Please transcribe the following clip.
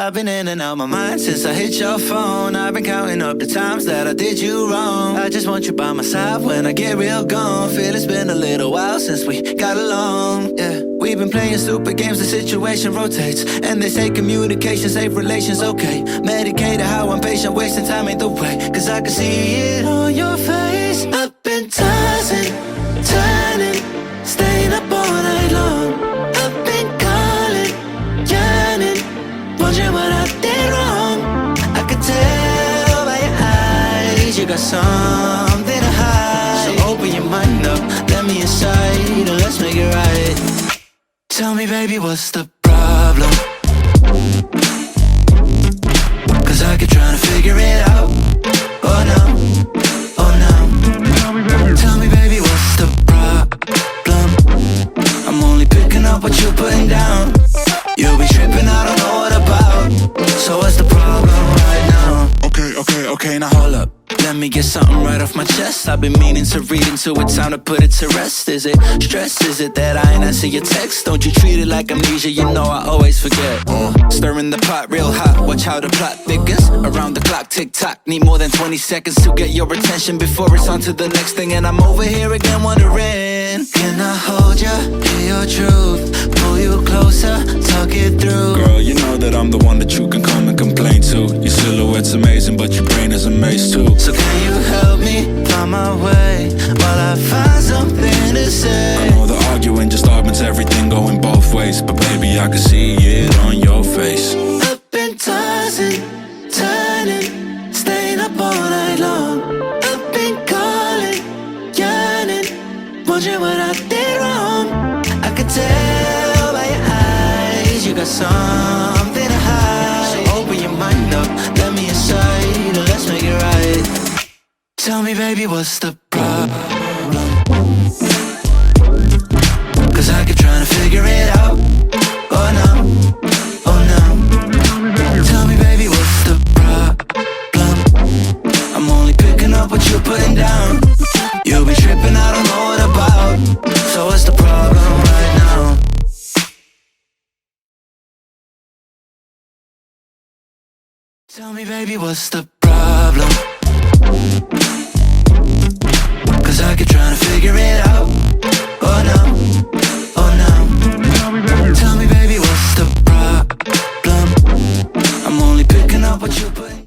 I've been in and out my mind since I hit your phone. I've been counting up the times that I did you wrong. I just want you by my side when I get real gone. Feel it's been a little while since we got along, yeah. We've been playing stupid games, the situation rotates. And they say communication, safe relations, okay. Medicated how I'm patient, wasting time ain't the way. Cause I can see it on your face. I've been tossing, turning, staying up all night long. I've been calling, yearning, wondering what I did wrong. I could tell by your eyes, you got something to hide. So open your mind up, let me inside, and let's make it right. Tell me, baby, what's the problem? Cause I keep trying to figure it out. Oh no, oh no. Tell me, baby, what's the problem? I'm only picking up what you're putting down. You'll be tripping, I don't know what about. So what's the problem right now? Okay, now hold up. Let me get something right off my chest. I've been meaning to read into it, time to put it to rest. Is it stress? Is it that I ain't answer your text? Don't you treat it like amnesia, you know I always forget. Stirring the pot real hot, watch how the plot thickens. Around the clock, tick tock, need more than 20 seconds to get your attention before it's on to the next thing. And I'm over here again wondering, can I hold ya, hear your truth, pull you closer, talk it through? Girl, you know that I'm the one that you can come and complain to. Your silhouette's amazing, but your brain is a maze too. So can you help me find my way while I find something to say? I know the arguing just augments everything going both ways, but baby, I can see it on your face. I've been tossing, turning, staying up all night long. I've been calling, yearning, wondering what I did wrong. I could tell by your eyes, you got something to hide. So open your mind up, let me inside, and let's make it right. Tell me, baby, what's the problem? Cause I keep trying to figure it out. Oh no, oh no. Tell me, baby, what's the problem? I'm only picking up what you're putting down. You'll be tripping, I don't know what about. So what's the problem right now? Tell me, baby, what's the problem?